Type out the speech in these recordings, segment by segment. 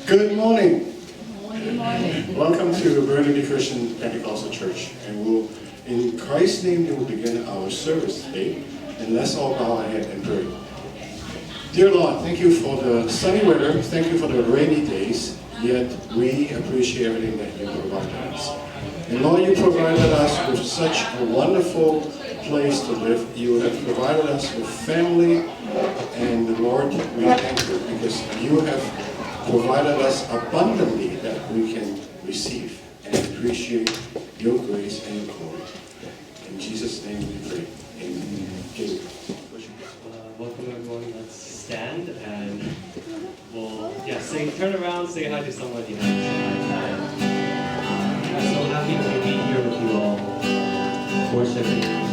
Good morning. Good morning. Welcome to Burnaby Christian Pentecostal Church. And we'll, in Christ's name, we will begin our service today. And let's all bow our head and pray. Dear Lord, thank you for the sunny weather. Thank you for the rainy days. Yet we appreciate everything that you provided us. And Lord, you provided us with such a wonderful place to live. You have provided us with family. And Lord, we thank you because you have provided us abundantly that we can receive and appreciate your grace and your glory. In Jesus' name we pray. Amen. Okay. Welcome everyone. Let's stand and we'll turn around, say hi to someone you haven't said hi to. I'm so happy to be here with you all, worshiping.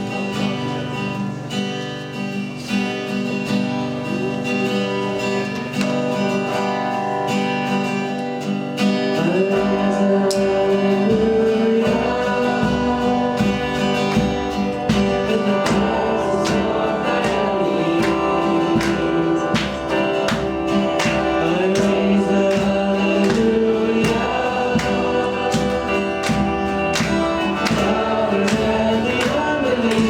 Believe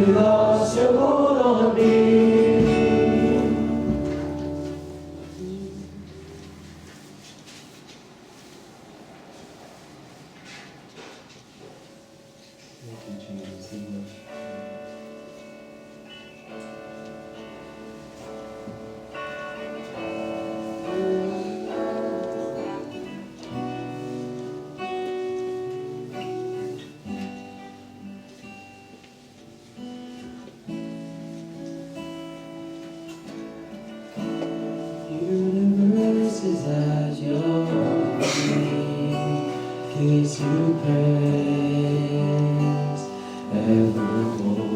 lost your hold on me. Thank you, Jesus. Universe is at your feet, gives you praise evermore.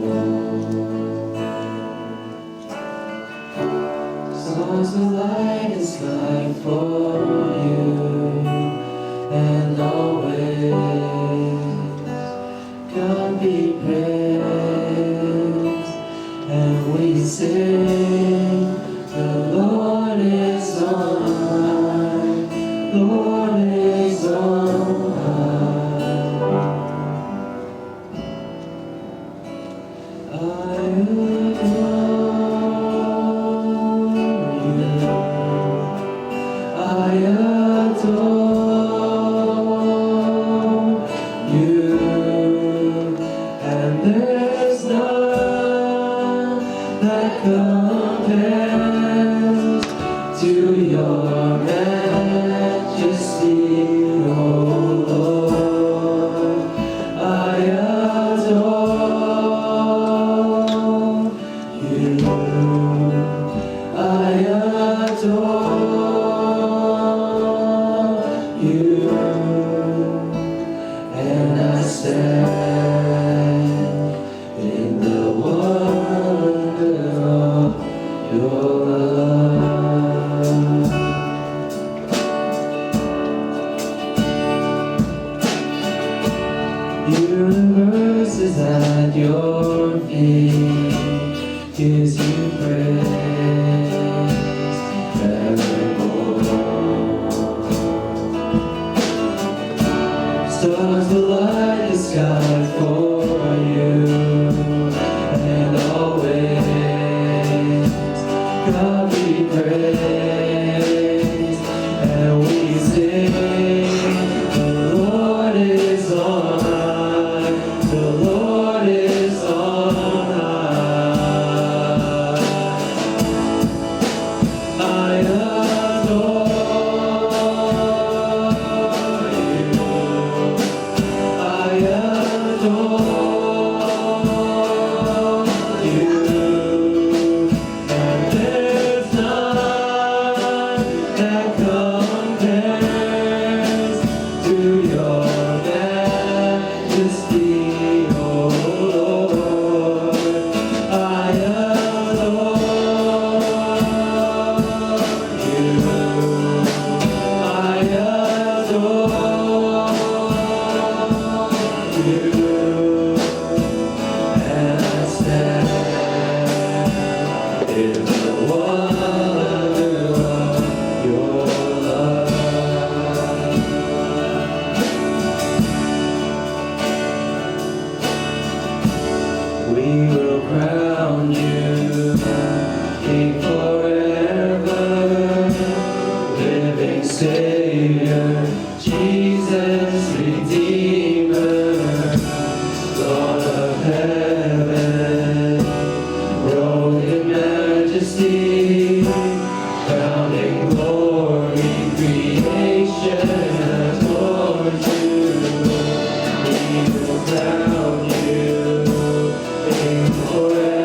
Stars of light and sky for you, and always God be praised, and we sing. The Lord is on high, Lord is on high. I adore you, and there's none that compares to your majesty, O Lord. I adore you. I adore you, and I stand in the wonder of your love. Universe is at your feet, gives you praise evermore. Stars will light the sky for you, and always God be praised, and we sing. The Lord is on high, the Lord is on high. I adore you. I adore you. And there's none that compares to your majesty, O Lord. I adore you. I adore you, and I stand in the wonder of your love. We will crown you King forever, living Savior, Jesus Redeemer, Lord of heaven, robed in majesty, crowning glory, creation adores you. We will crown you King forever.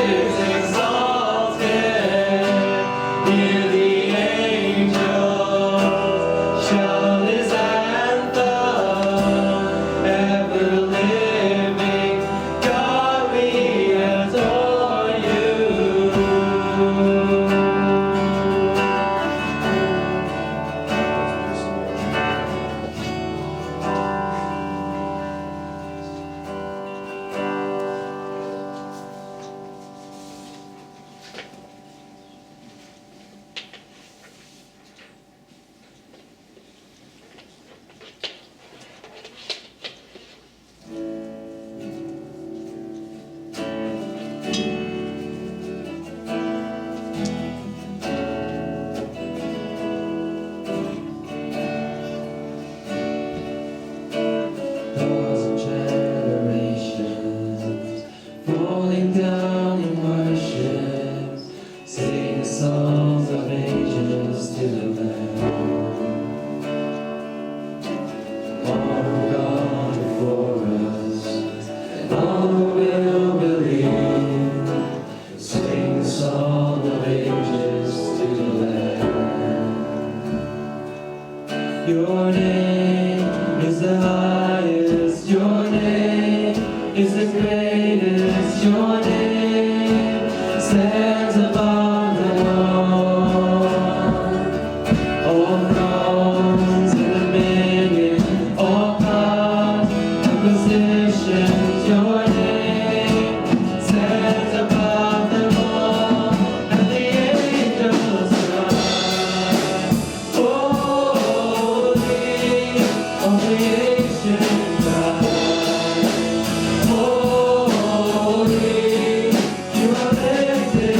is exalted. Hear the angels shout His anthem. Ever living God, we adore You. Thousand generations falling down in worship, sing the songs of ages to the Lamb. All who gone before us, and all who will believe, sing the song of ages to the Lamb. Your name is the highest, your name is the greatest, your name stands above them all thrones and dominion, all power and positions, your name stands above them all, and the angels cry, holy, all creation cries, holy, You are lifted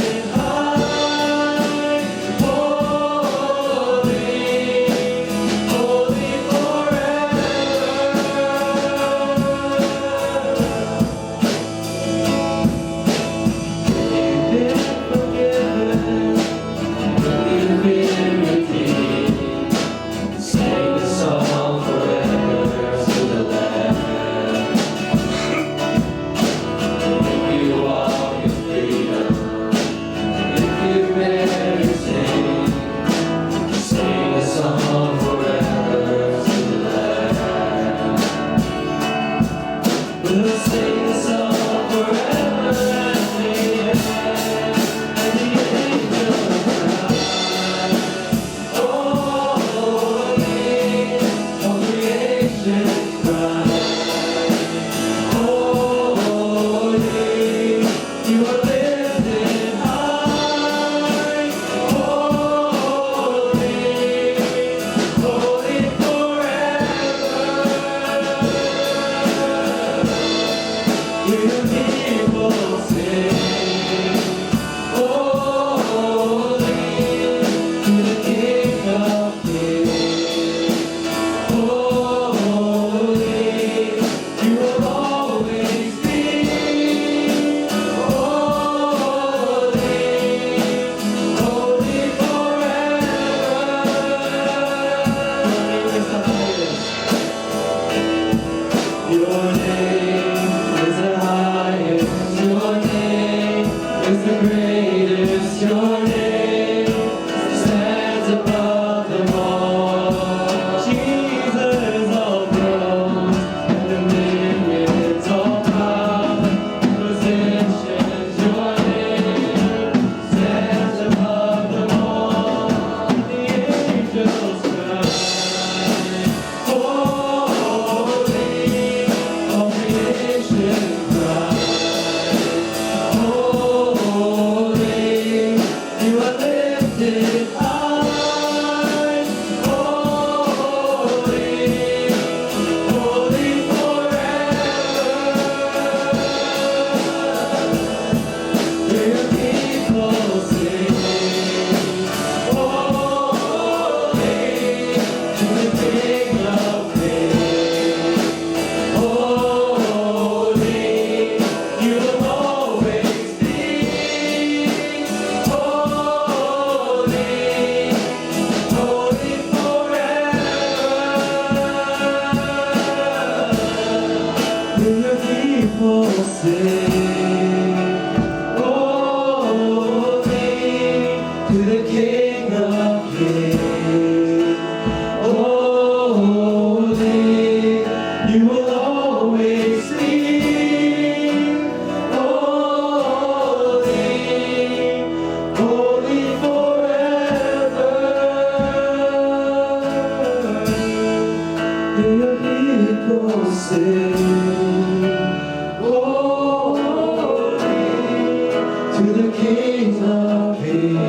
the King of Kings.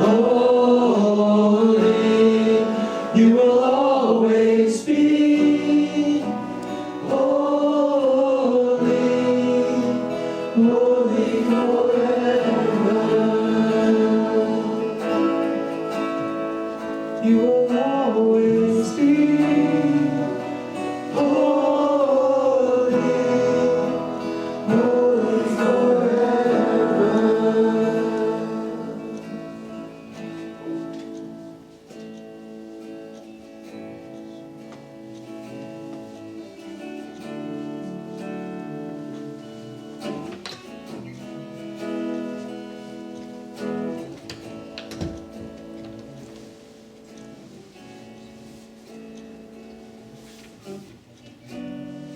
Holy, you will always be. Holy, holy forever. You will always be. Holy, holy forever.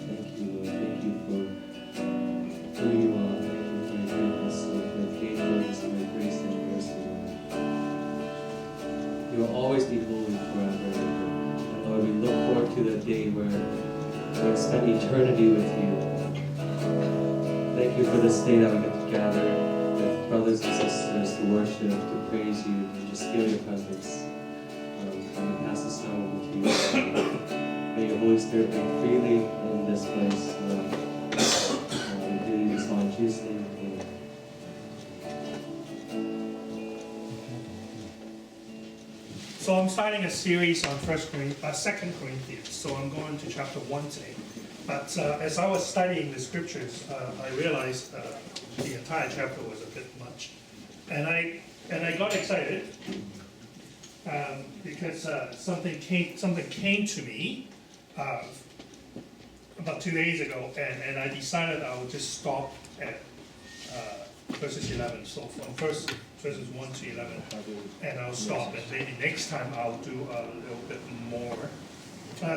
Thank you, Lord. Thank you for who you are. Thank you for your goodness, Lord, for your faithfulness and your grace and your mercy, Lord. You will always be holy forever. And Lord, we look forward to the day where we will spend eternity with you. Thank you for this day that we get to gather with brothers and sisters to worship, to praise you, and just feel your presence. And we pass this time over to you. May your Holy Spirit reign freely in this place. And we believe this all in Jesus' name. Amen. So I'm starting a series on 2 Corinthians. So I'm going to chapter 1 today. But as I was studying the scriptures, I realized the entire chapter was a bit much, and I got excited because something came to me about 2 days ago, and I decided I would just stop at verses 11. So from verses 1 to 11, and I'll stop, and maybe next time I'll do a little bit more.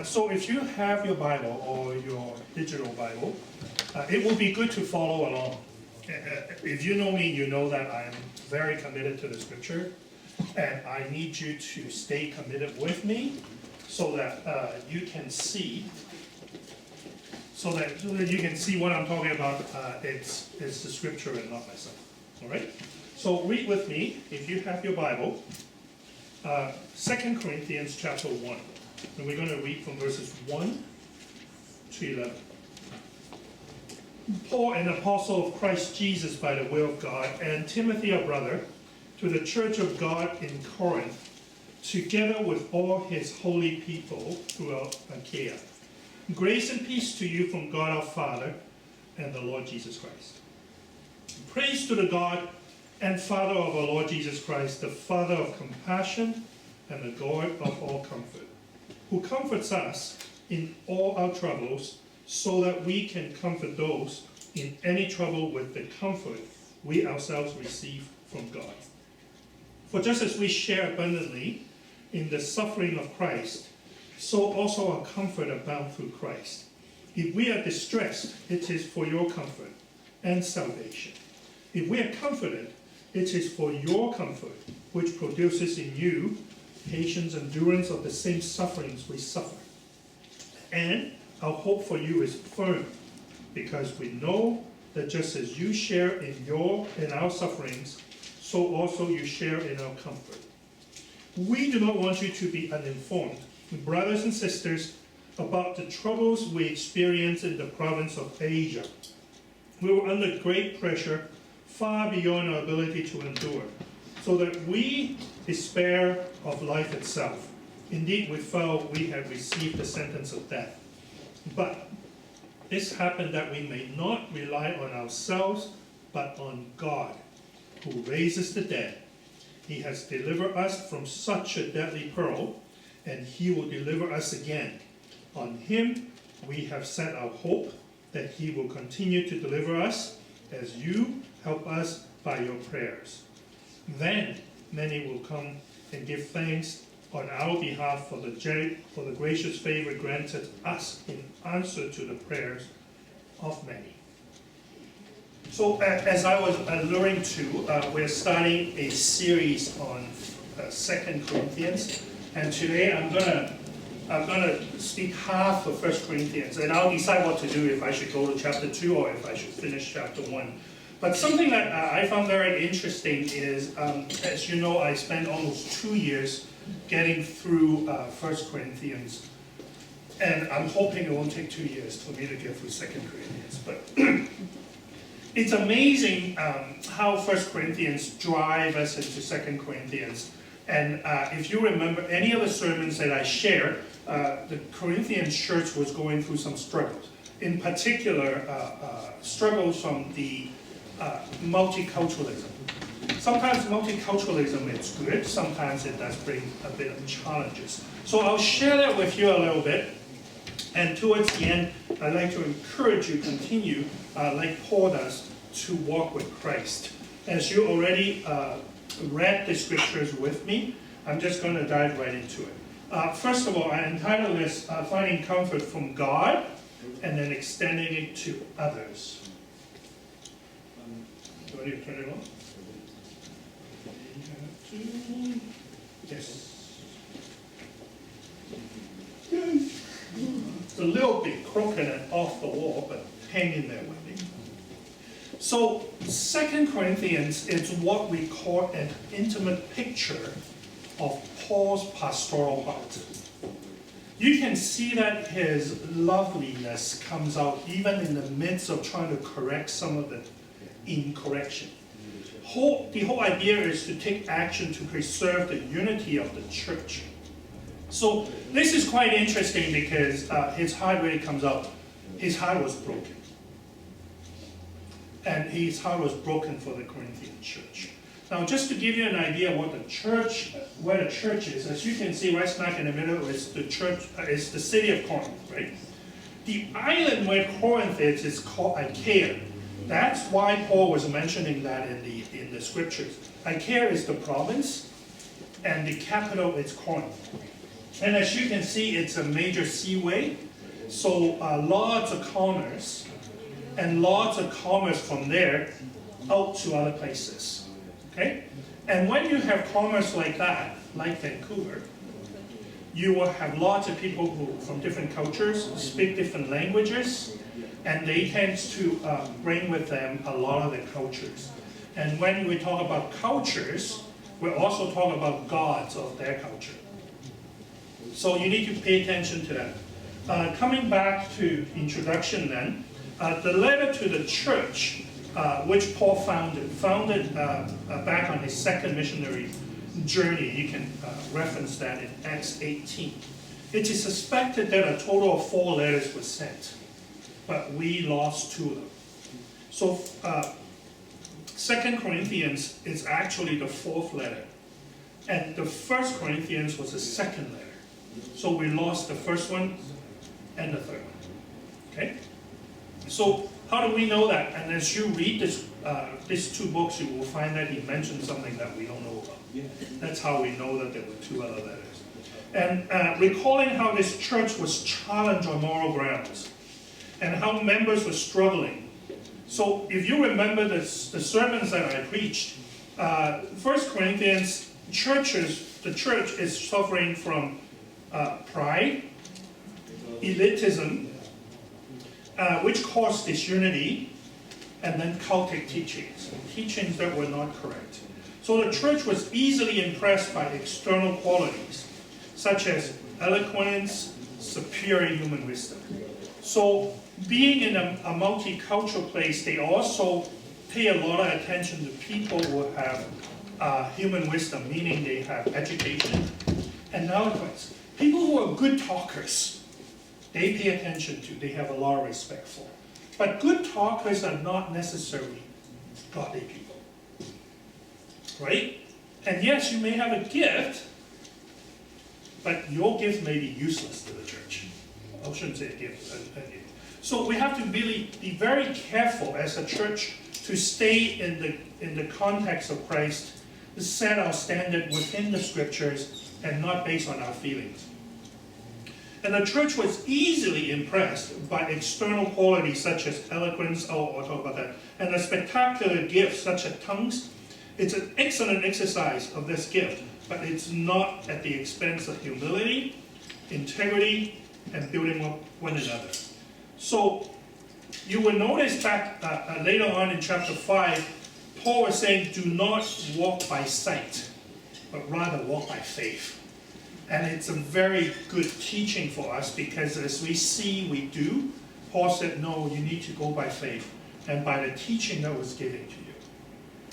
So if you have your Bible or your digital Bible, it will be good to follow along. If you know me, you know that I am very committed to the scripture, and I need you to stay committed with me so that you can see what I'm talking about. It's the scripture and not myself. All right? So read with me, if you have your Bible, 2 Corinthians chapter 1. And we're going to read from verses 1 to 11. Paul, an apostle of Christ Jesus by the will of God, and Timothy, a brother, to the church of God in Corinth, together with all his holy people throughout Achaia. Grace and peace to you from God our Father and the Lord Jesus Christ. Praise to the God and Father of our Lord Jesus Christ, the Father of compassion and the God of all comfort, who comforts us in all our troubles, so that we can comfort those in any trouble with the comfort we ourselves receive from God. For just as we share abundantly in the suffering of Christ, so also our comfort abounds through Christ. If we are distressed, it is for your comfort and salvation. If we are comforted, it is for your comfort, which produces in you patience, endurance of the same sufferings we suffer. And our hope for you is firm, because we know that just as you share in our sufferings, so also you share in our comfort. We do not want you to be uninformed, brothers and sisters, about the troubles we experienced in the province of Asia. We were under great pressure, far beyond our ability to endure, so that we despair of life itself. Indeed, we felt we had received the sentence of death. But this happened that we may not rely on ourselves, but on God, who raises the dead. He has delivered us from such a deadly peril, and he will deliver us again. On him we have set our hope that he will continue to deliver us as you help us by your prayers. Then many will come and give thanks on our behalf for the gracious favor granted us in answer to the prayers of many. So as I was alluding to, we're starting a series on 2 Corinthians, and today I'm gonna speak half of 1 Corinthians, and I'll decide what to do, if I should go to chapter 2 or if I should finish chapter 1. But something that I found very interesting is, as you know, I spent almost 2 years getting through 1 Corinthians. And I'm hoping it won't take 2 years for me to get through 2 Corinthians. But it's amazing how 1 Corinthians drive us into 2 Corinthians. And if you remember any of the sermons that I shared, the Corinthian church was going through some struggles. In particular, struggles from the multiculturalism. Sometimes multiculturalism is good, sometimes it does bring a bit of challenges. So I'll share that with you a little bit. And towards the end, I'd like to encourage you to continue, like Paul does, to walk with Christ. As you already read the scriptures with me, I'm just going to dive right into it. First of all, I entitled this Finding Comfort from God and then Extending it to Others. Do I need to turn it on? Yes. It's a little bit crooked and off the wall, but hang in there with me. So 2 Corinthians is what we call an intimate picture of Paul's pastoral heart. You can see that his loveliness comes out even in the midst of trying to correct some of the incorrection. The whole idea is to take action to preserve the unity of the church. So this is quite interesting because his heart really comes out. His heart was broken. And his heart was broken for the Corinthian church. Now, just to give you an idea what the church, where the church is, as you can see right smack in the middle is the church, is the city of Corinth, right? The island where Corinth is called Achaia. That's why Paul was mentioning that in the scriptures. Achaia is the province, and the capital is Corinth. And as you can see, it's a major seaway, so lots of commerce, and lots of commerce from there out to other places. Okay? And when you have commerce like that, like Vancouver, you will have lots of people who, from different cultures, speak different languages, and they tend to bring with them a lot of the cultures. And when we talk about cultures, we also talk about gods of their culture. So you need to pay attention to that. Coming back to introduction then, the letter to the church, which Paul founded back on his second missionary journey. You can reference that in Acts 18. It is suspected that a total of 4 letters were sent, but we lost 2 of them. So 2 Corinthians is actually the 4th letter, and the 1 Corinthians was the 2nd letter. So we lost the first one and the 3rd one. Okay? So how do we know that? And as you read these 2 books, you will find that he mentioned something that we don't know about. That's how we know that there were 2 other letters. And recalling how this church was challenged on moral grounds and how members were struggling. So if you remember the sermons that I preached, 1 Corinthians the church is suffering from pride, elitism, which caused disunity, and then cultic teachings that were not correct. So the church was easily impressed by external qualities, such as eloquence, superior human wisdom. So being in a multicultural place, they also pay a lot of attention to people who have human wisdom, meaning they have education and eloquence. People who are good talkers, they pay attention to, they have a lot of respect for. But good talkers are not necessarily godly people, right? And yes, you may have a gift, but your gift may be useless to the church. I shouldn't say a gift. So we have to really be very careful as a church to stay in the context of Christ, to set our standard within the scriptures and not based on our feelings. And the church was easily impressed by external qualities such as eloquence, I'll talk about that, and a spectacular gift such as tongues. It's an excellent exercise of this gift, but it's not at the expense of humility, integrity, and building up one another. So you will notice back later on in chapter 5, Paul was saying, do not walk by sight, but rather walk by faith. And it's a very good teaching for us, because as we see, we do. Paul said, no, you need to go by faith and by the teaching that was given to you.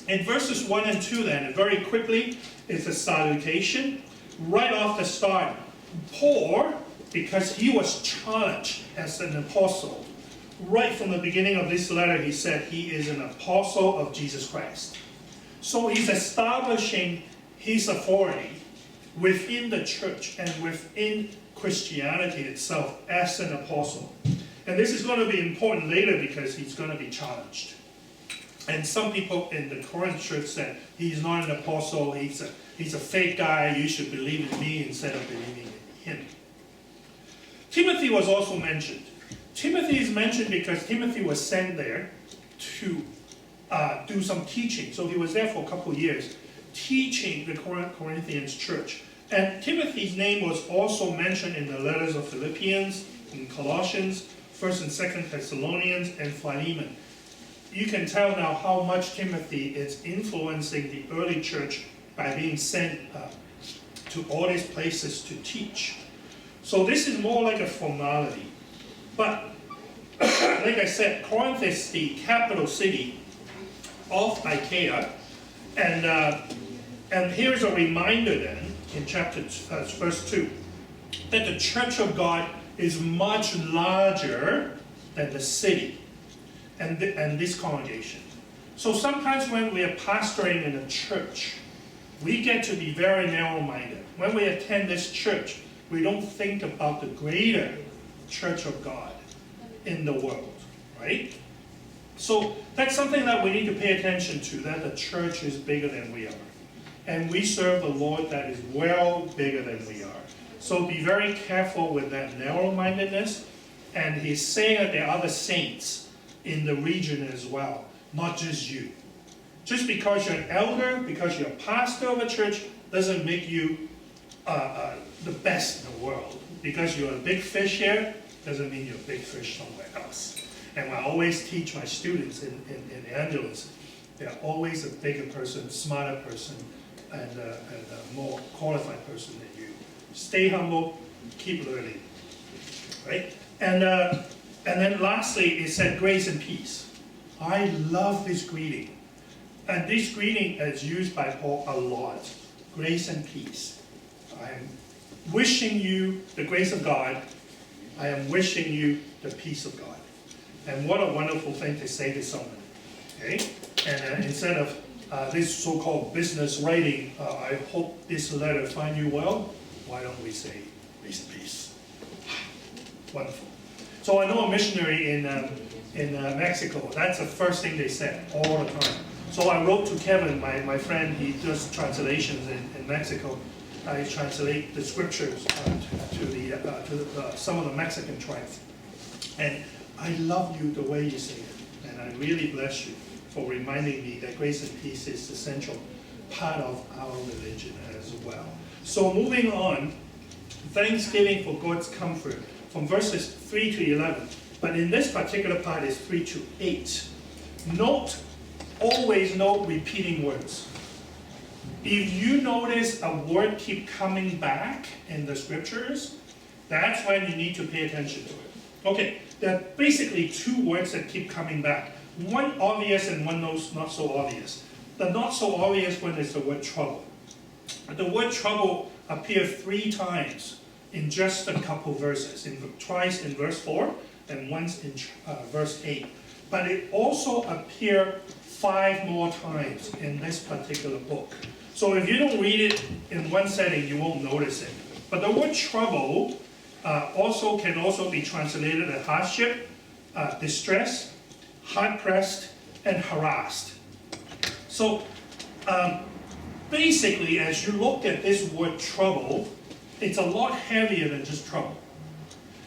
In verses 1 and 2 then, very quickly, it's a salutation. Right off the start, Paul, because he was challenged as an apostle, right from the beginning of this letter, he said he is an apostle of Jesus Christ. So he's establishing his authority within the church and within Christianity itself as an apostle. And this is going to be important later because he's going to be challenged. And some people in the Corinth church said, he's not an apostle, he's a fake guy, you should believe in me instead of believing in him. Timothy was also mentioned. Timothy is mentioned because Timothy was sent there to do some teaching. So he was there for a couple of years, teaching the Corinthians church. And Timothy's name was also mentioned in the letters of Philippians, in Colossians, 1st and 2nd Thessalonians, and Philemon. You can tell now how much Timothy is influencing the early church by being sent to all these places to teach. So this is more like a formality. But, like I said, Corinth is the capital city of Achaia. And here is a reminder then, in verse 2, that the church of God is much larger than the city and this congregation. So sometimes when we are pastoring in a church, we get to be very narrow-minded. When we attend this church, we don't think about the greater church of God in the world, right? So that's something that we need to pay attention to, that the church is bigger than we are. And we serve a Lord that is well bigger than we are. So be very careful with that narrow-mindedness. And he's saying that there are other saints in the region as well, not just you. Just because you're an elder, because you're a pastor of a church, doesn't make you the best in the world. Because you're a big fish here, doesn't mean you're a big fish somewhere else. And I always teach my students in evangelism, they're always a bigger person, smarter person, and a more qualified person than you. Stay humble, keep learning, right? And then lastly, it said grace and peace. I love this greeting. And this greeting is used by Paul a lot. Grace and peace. I am wishing you the grace of God. I am wishing you the peace of God. And what a wonderful thing to say to someone. Okay? And instead of this so-called business writing, I hope this letter find you well, why don't we say grace and peace? Wonderful. So I know a missionary in Mexico. That's the first thing they said all the time. So I wrote to Kevin, my friend. He does translations in Mexico. I translate the scriptures to some of the Mexican tribes. And I love you the way you say it. And I really bless you for reminding me that grace and peace is the central part of our religion as well. So moving on, thanksgiving for God's comfort from verses 3 to 11. But in this particular part is 3 to 8. Always note repeating words. If you notice a word keep coming back in the scriptures, that's when you need to pay attention to it. Okay, there are basically two words that keep coming back. One obvious and one not so obvious. The not so obvious one is the word trouble. The word trouble appears 3 times in just a couple verses, twice in verse 4 and once in verse 8. But it also appears 5 more times in this particular book. So if you don't read it in one setting, you won't notice it. But the word trouble can also be translated as hardship, distress, hard-pressed, and harassed. So basically, as you look at this word trouble, it's a lot heavier than just trouble.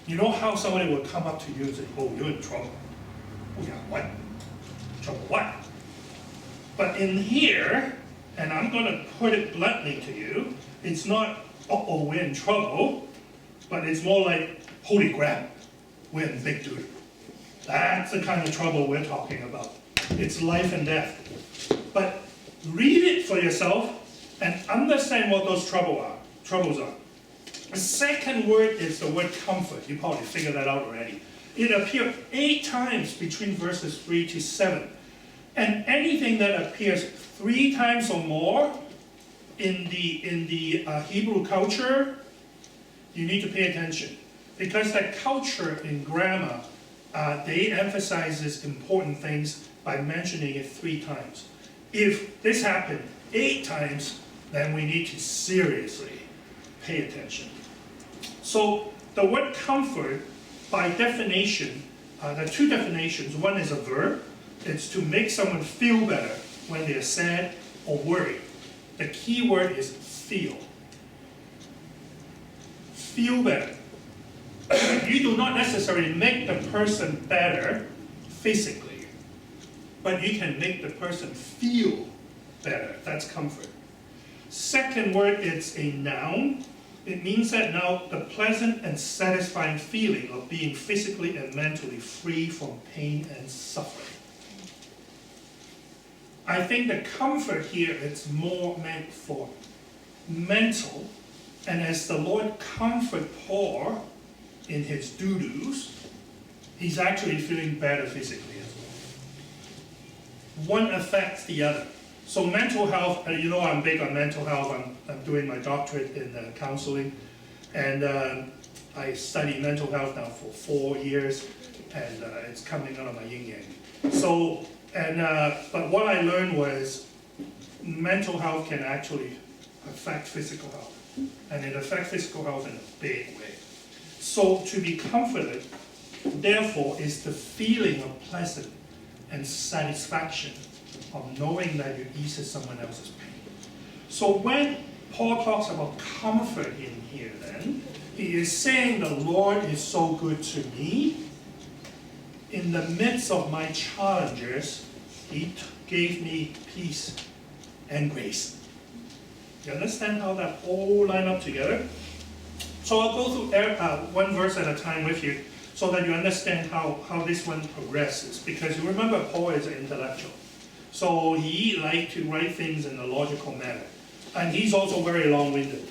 You know how somebody will come up to you and say, oh, you're in trouble. Oh yeah, what? Trouble what? But in here, and I'm going to put it bluntly to you, it's not, uh-oh, we're in trouble, but it's more like, holy crap, we're in big duty. That's the kind of trouble we're talking about. It's life and death. But read it for yourself and understand what those troubles are. The second word is the word comfort. You probably figured that out already. It appears 8 times between verses 3 to 7. And anything that appears 3 times or more in the Hebrew culture, you need to pay attention. Because that culture in grammar, they emphasize important things by mentioning it 3 times. If this happened 8 times, then we need to seriously pay attention. So the word comfort, by definition, there are 2 definitions. One is a verb. It's to make someone feel better when they're sad or worried. The key word is feel. Feel better. You do not necessarily make the person better physically, but you can make the person feel better. That's comfort. Second word, it's a noun. It means that now the pleasant and satisfying feeling of being physically and mentally free from pain and suffering. I think the comfort here is more meant for mental, and as the Lord comfort Paul in his doo-doos, he's actually feeling better physically as well. One affects the other. So mental health, you know I'm big on mental health. I'm doing my doctorate in counseling, and I study mental health now for 4 years, and it's coming out of my yin-yang. So, but what I learned was mental health can actually affect physical health, and it affects physical health in a big way. So to be comforted, therefore, is the feeling of pleasant and satisfaction of knowing that you eases someone else's pain. So when Paul talks about comfort in here then, he is saying the Lord is so good to me. In the midst of my challenges, he gave me peace and grace. You understand how that all line up together? So I'll go through one verse at a time with you so that you understand how this one progresses. Because you remember Paul is an intellectual. So he liked to write things in a logical manner. And he's also very long-winded.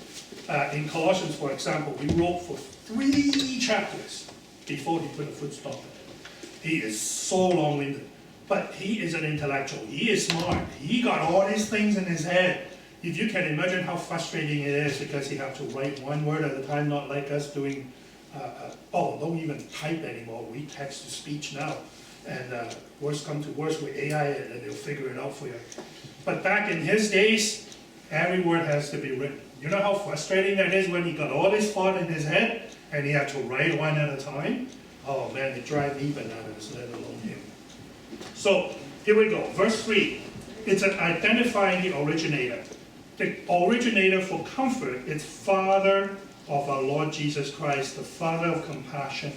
In Colossians, for example, we wrote for 3 chapters before he put a full stop in it. He is so long-winded. But he is an intellectual. He is smart. He got all these things in his head. If you can imagine how frustrating it is because you have to write 1 word at a time, not like us doing, don't even type anymore. We text to speech now. And worst come to worst with AI, and they'll figure it out for you. But back in his days, every word has to be written. You know how frustrating that is when he got all this thought in his head, and he had to write 1 at a time? Oh man, it drives me bananas, let alone him. So, here we go. Verse 3. It's an identifying the originator. The originator for comfort is Father of our Lord Jesus Christ, the Father of compassion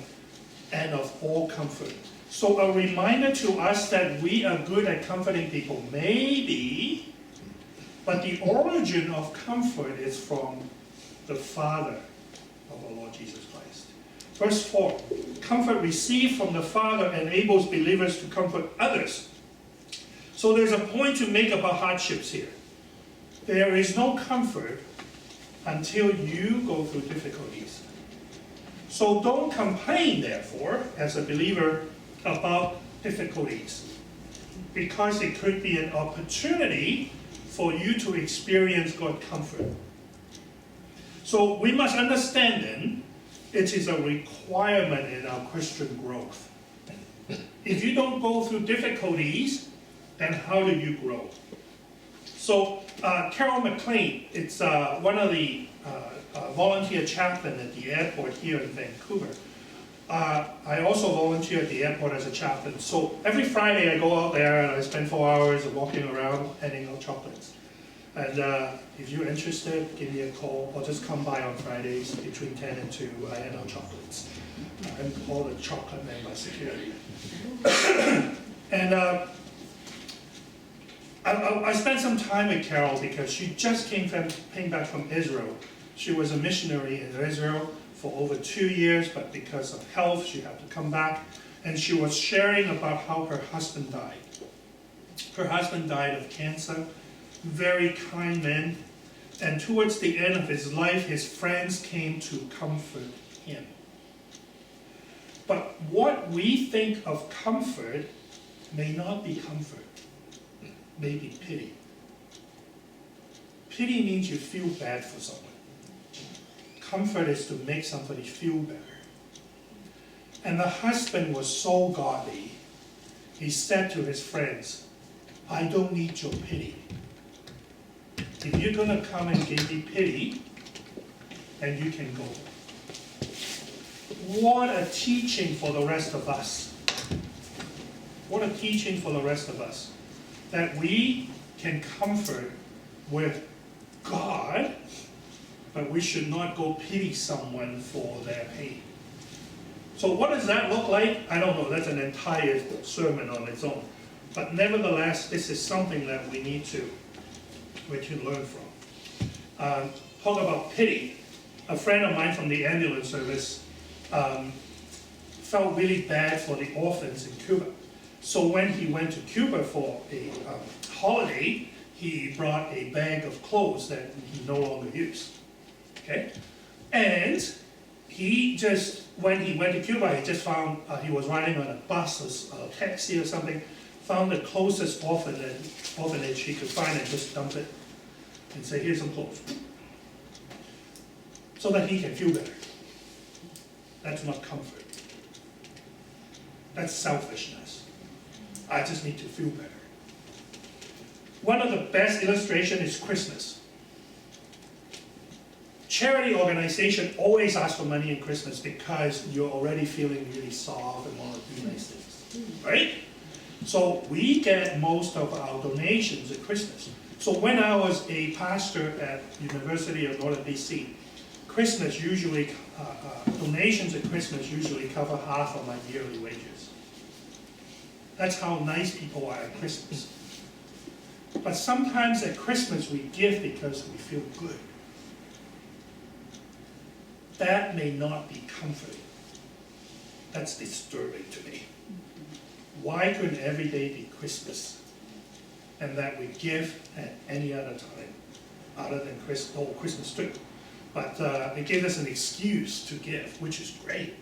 and of all comfort. So a reminder to us that we are good at comforting people, maybe, but the origin of comfort is from the Father of our Lord Jesus Christ. Verse 4, comfort received from the Father enables believers to comfort others. So there's a point to make about hardships here. There is no comfort until you go through difficulties. So don't complain, therefore, as a believer, about difficulties, because it could be an opportunity for you to experience God's comfort. So we must understand then, it is a requirement in our Christian growth. If you don't go through difficulties, then how do you grow? So Carol McLean, it's one of the volunteer chaplain at the airport here in Vancouver. I also volunteer at the airport as a chaplain. So every Friday I go out there and I spend 4 hours walking around handing out chocolates. And if you're interested, give me a call or just come by on Fridays between 10 and 2. I hand out chocolates. I'm called a chocolate man by security. And I spent some time with Carol because she just came back from Israel. She was a missionary in Israel for over 2 years, but because of health, she had to come back. and she was sharing about how her husband died. Her husband died of cancer, very kind man, and towards the end of his life, his friends came to comfort him. But what we think of comfort may not be comfort, may be pity. Pity means you feel bad for someone. Comfort is to make somebody feel better. And the husband was so godly, he said to his friends, I don't need your pity. If you're going to come and give me pity, then you can go. What a teaching for the rest of us. What a teaching for the rest of us. That we can comfort with God, but we should not go pity someone for their pain. So what does that look like? I don't know. That's an entire sermon on its own. But nevertheless, this is something that we need to learn from. Talk about pity. A friend of mine from the ambulance service felt really bad for the orphans in Cuba. So when he went to Cuba for a holiday, he brought a bag of clothes that he no longer used. Okay? And he just, when he went to Cuba, he just found, he was riding on a bus or a taxi or something, found the closest orphanage he could find and just dumped it and say, here's some clothes. So that he can feel better. That's not comfort. That's selfishness. I just need to feel better. One of the best illustrations is Christmas. Charity organization always ask for money in Christmas because you're already feeling really soft and want to do nice things, right? So we get most of our donations at Christmas. So when I was a pastor at University of Northern BC, Christmas usually, donations at Christmas usually cover half of my yearly wages. That's how nice people are at Christmas. But sometimes at Christmas we give because we feel good. That may not be comforting. That's disturbing to me. Why couldn't every day be Christmas? And that we give at any other time other than Christmas tree. But it gives us an excuse to give, which is great.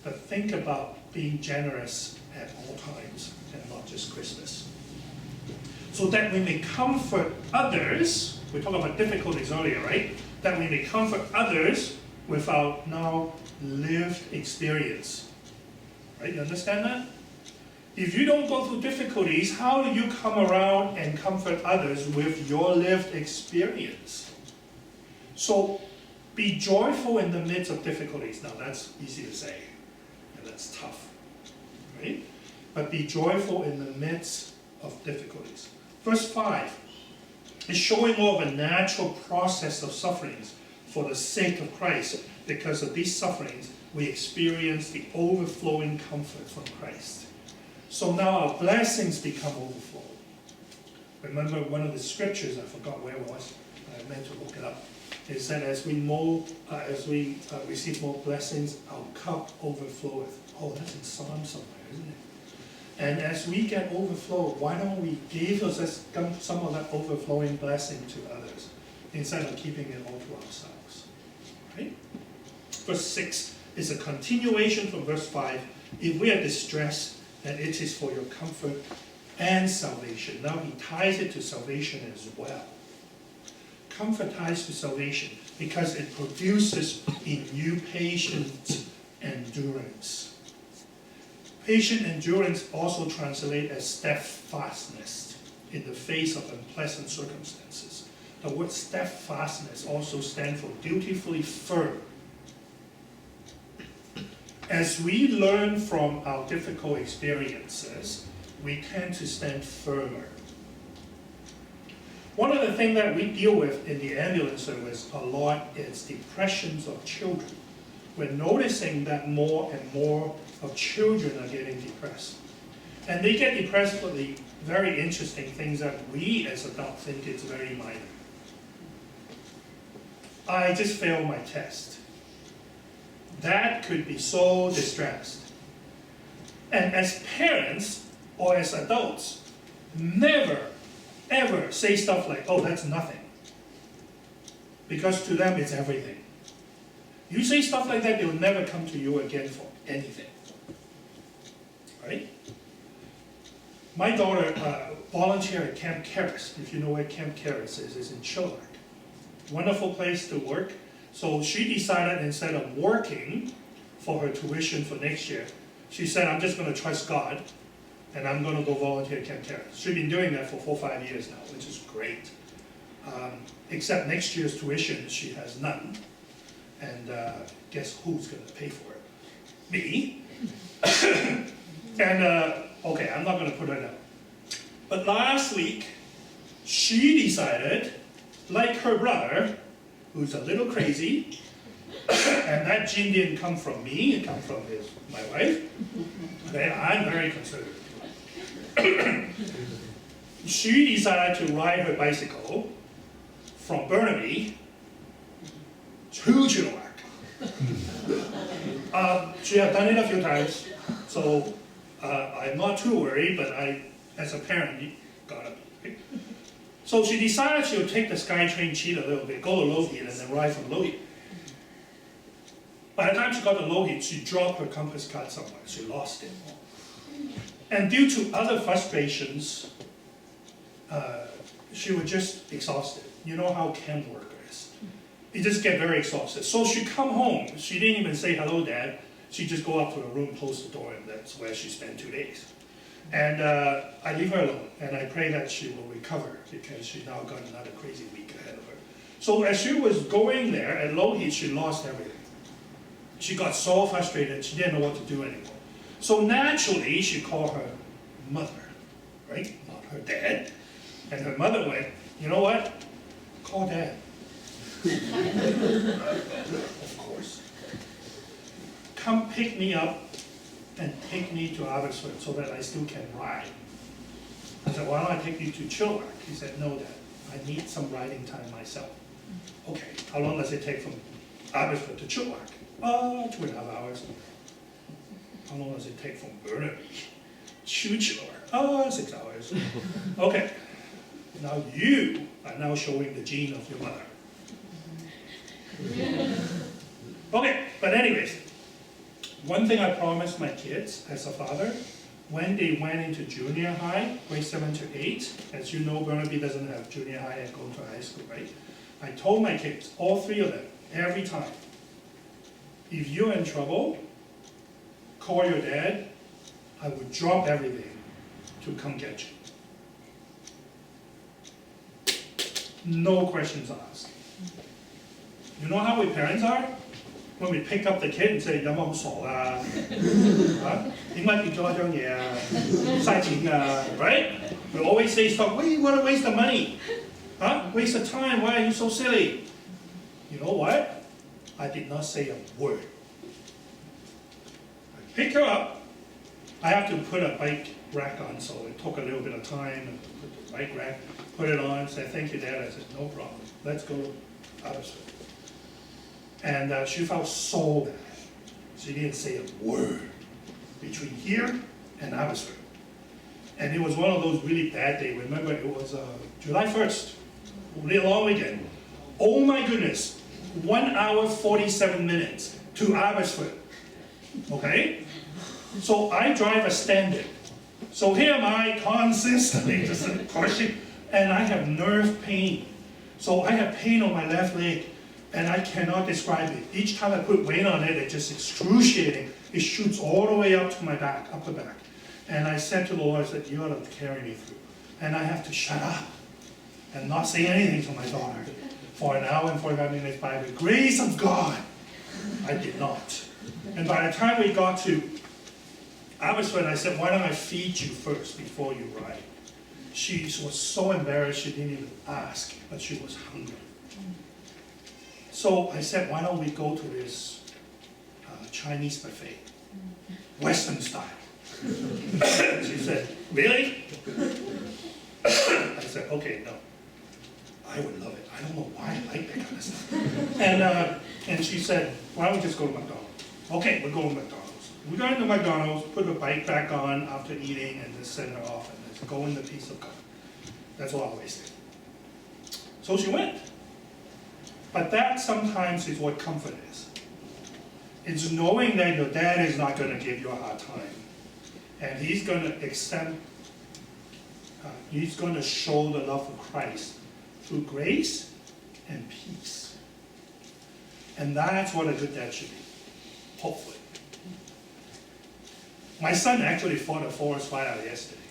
But think about being generous at all times and not just Christmas. So that we may comfort others, we talked about difficulties earlier, right? That we may comfort others with our now lived experience. Right, you understand that? If you don't go through difficulties, how do you come around and comfort others with your lived experience? So, be joyful in the midst of difficulties. Now that's easy to say, and that's tough, right? But be joyful in the midst of difficulties. Verse 5 is showing more of a natural process of sufferings for the sake of Christ. Because of these sufferings, we experience the overflowing comfort from Christ. So now our blessings become overflow. Remember one of the scriptures, I forgot where it was, I meant to look it up. It said, as we receive more blessings, our cup overfloweth. Oh, that's in Psalm somewhere, isn't it? And as we get overflow, why don't we give us some of that overflowing blessing to others instead of keeping it all to ourselves? Right? Verse 6 is a continuation from verse 5. If we are distressed, then it is for your comfort and salvation. Now he ties it to salvation as well. Comfort ties to salvation because it produces in you patient endurance. Patient endurance also translates as steadfastness in the face of unpleasant circumstances. The word steadfastness also stands for dutifully firm. As we learn from our difficult experiences, we tend to stand firmer. One of the things that we deal with in the ambulance service a lot is depressions of children. We're noticing that more and more of children are getting depressed. And they get depressed for the very interesting things that we as adults think is very minor. I just failed my test. That could be so distressed. And as parents or as adults, never, ever say stuff like, oh, that's nothing. Because to them, it's everything. You say stuff like that, they'll never come to you again for anything. Right? My daughter volunteered at Camp Keris. If you know where Camp Keris is, it's in Chilliwack. Wonderful place to work. So she decided instead of working for her tuition for next year, she said, I'm just going to trust God, and I'm going to go volunteer at Camp Keris. She's been doing that for 4 or 5 years now, which is great. Except next year's tuition, she has none. And guess who's going to pay for it? Me. And, okay, I'm not going to put her down. But last week, she decided, like her brother, who's a little crazy, and that gene didn't come from me, it came from my wife. Okay, I'm very conservative. She decided to ride her bicycle from Burnaby to Chilliwack. She has done it a few times, so I'm not too worried, but as a parent, you gotta be. Right? So she decided she'll take the SkyTrain cheat a little bit, go to Lougheed, and then ride from Lougheed. By the time she got to Lougheed, she dropped her compass card somewhere. She lost it. And due to other frustrations, she was just exhausted. You know how camp work is. You just get very exhausted. So she come home. She didn't even say, hello, Dad. She just go up to her room, close the door, and that's where she spent 2 days. And I leave her alone, and I pray that she will recover, because she now got another crazy week ahead of her. So as she was going there at Lougheed, she lost everything. She got so frustrated, she didn't know what to do anymore. So naturally, she called her mother, right? Not her dad. And her mother went, you know what? Call Dad. Of course. Come pick me up and take me to Abbotsford so that I still can ride. I said, why don't I take you to Chilliwack? He said, no, Dad, I need some riding time myself. Okay, how long does it take from Abbotsford to Chilliwack? 2.5 hours. How long does it take from Burnaby to Chilliwack? 6 hours. Okay, now you are now showing the gene of your mother. Okay, but anyways, one thing I promised my kids as a father, when they went into junior high, grade 7 to 8, as you know, Burnaby doesn't have junior high and go to high school, right? I told my kids, all 3 of them, every time, if you're in trouble, call your dad, I would drop everything to come get you. No questions asked. You know how we parents are? When we pick up the kid and say, 有冇咁傻啊？點解跌咗一張嘢啊？嘥錢啊 right? We always say stuff, why you want to waste the money? Waste the time, why are you so silly? You know what? I did not say a word. I pick her up. I have to put a bike rack on, so it took a little bit of time and put the bike rack, put it on, say, thank you, Dad. I said, no problem. Let's go out of school. And she felt so bad. She didn't say a word between here and Abbotsford. And it was one of those really bad days. Remember, it was July 1st, only a long weekend. Oh my goodness, 1 hour, 47 minutes to Abbotsford. Okay? So I drive a Standard. So here am I consistently just pushing, and I have nerve pain. So I have pain on my left leg. And I cannot describe it. Each time I put weight on it, it's just excruciating. It shoots all the way up to my back, upper back. And I said to the Lord, I said, you ought to carry me through. And I have to shut up and not say anything to my daughter for an hour and 45 minutes. By the grace of God, I did not. And by the time we got to Abbotsford, I said, why don't I feed you first before you ride? She was so embarrassed, she didn't even ask, but she was hungry. So I said, why don't we go to this Chinese buffet, Western style? She said, really? I said, okay, no. I would love it. I don't know why I like that kind of stuff. And she said, why don't we just go to McDonald's? Okay, we'll go to McDonald's. we go into McDonald's, put the bike back on after eating, and just send her off and just go in the peace of God. That's all I always did. So she went. But that sometimes is what comfort is. It's knowing that your dad is not going to give you a hard time. And he's going to extend, he's going to show the love of Christ through grace and peace. And that's what a good dad should be, hopefully. My son actually fought a forest fire yesterday.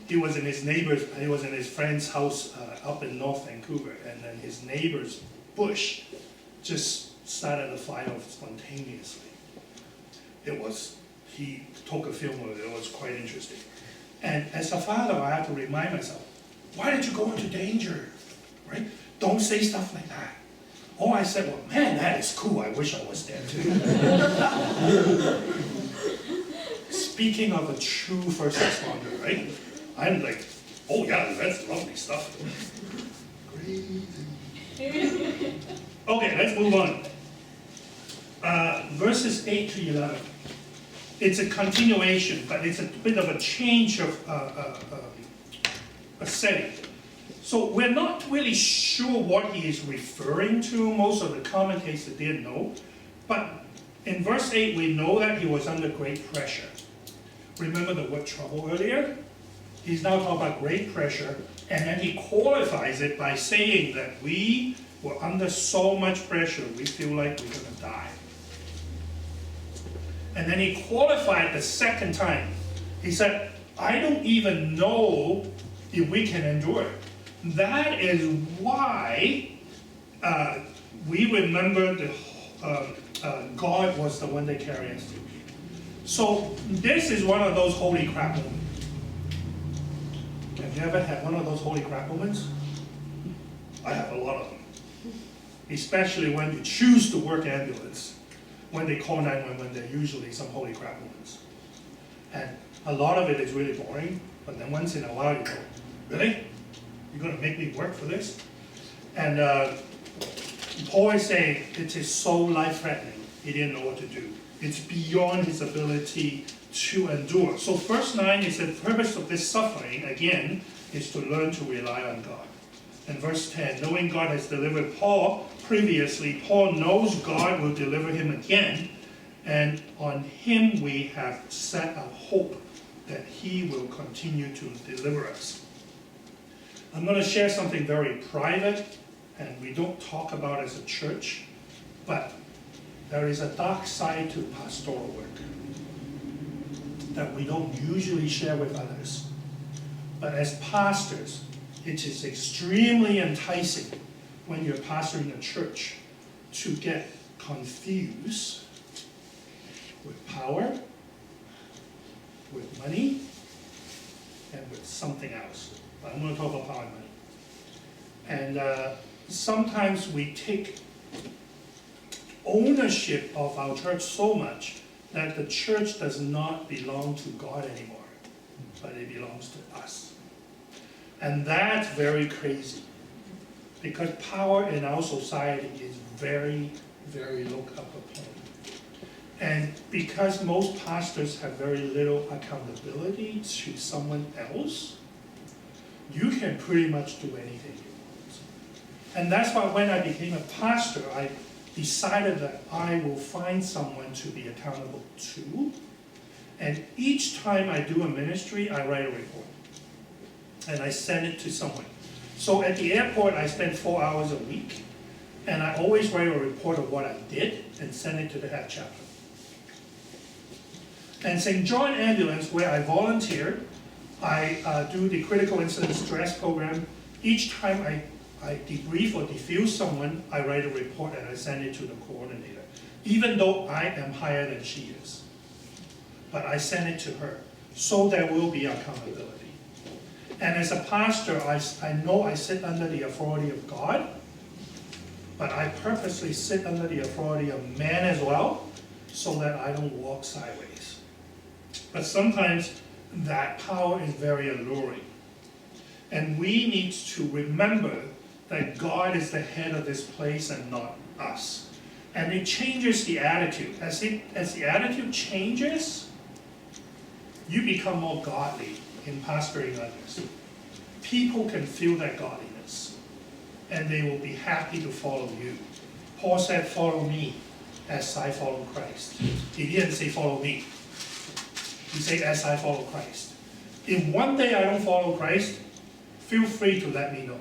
He was in his friend's house up in North Vancouver, and then his neighbor's bush just started a fire spontaneously. He took a film of it. It was quite interesting. And as a father, I have to remind myself, why did you go into danger? Right? Don't say stuff like that. Oh, I said, well, man, that is cool. I wish I was there too. Speaking of a true first responder, right? I'm like, oh yeah, that's lovely stuff. Crazy. Okay, let's move on. Verses 8 to 11. It's a continuation, but it's a bit of a change of a setting. So we're not really sure what he is referring to. Most of the commentators didn't know. But in verse 8, we know that he was under great pressure. Remember the word trouble earlier? He's now talking about great pressure, and then he qualifies it by saying that we were under so much pressure, we feel like we're going to die. And then he qualified the second time. He said, I don't even know if we can endure it. That is why we remember God was the one that carried us through. So this is one of those holy crap moments. Have you ever had one of those holy crap moments? I have a lot of them. Especially when you choose to work ambulance. When they call 911, there are usually some holy crap moments. And a lot of it is really boring, but then once in a while you go, really? You're going to make me work for this? And Paul is saying it is so life-threatening, he didn't know what to do. It's beyond his ability to endure. So verse 9 is the purpose of this suffering, again, is to learn to rely on God. And verse 10, knowing God has delivered Paul previously, Paul knows God will deliver him again, and on him we have set our hope that he will continue to deliver us. I'm going to share something very private, and we don't talk about as a church, but there is a dark side to pastoral work that we don't usually share with others. But as pastors, it is extremely enticing when you're pastoring a church to get confused with power, with money, and with something else. But I'm going to talk about power and money. And sometimes we take ownership of our church so much that the church does not belong to God anymore, but it belongs to us. And that's very crazy, because power in our society is very, very looked up upon. And because most pastors have very little accountability to someone else, you can pretty much do anything you want. And that's why when I became a pastor, I decided that I will find someone to be accountable to. And each time I do a ministry, I write a report. And I send it to someone. So at the airport, I spend 4 hours a week. And I always write a report of what I did and send it to the head chaplain. And St. John Ambulance, where I volunteer, I do the critical incident stress program. Each time I debrief or defuse someone, I write a report and I send it to the coordinator, even though I am higher than she is. But I send it to her, so there will be accountability. And as a pastor, I know I sit under the authority of God, but I purposely sit under the authority of man as well, so that I don't walk sideways. But sometimes that power is very alluring. And we need to remember that God is the head of this place and not us. And it changes the attitude. As the attitude changes, you become more godly in pastoring others. People can feel that godliness, and they will be happy to follow you. Paul said, follow me as I follow Christ. He didn't say follow me. He said, as I follow Christ. If one day I don't follow Christ, feel free to let me know.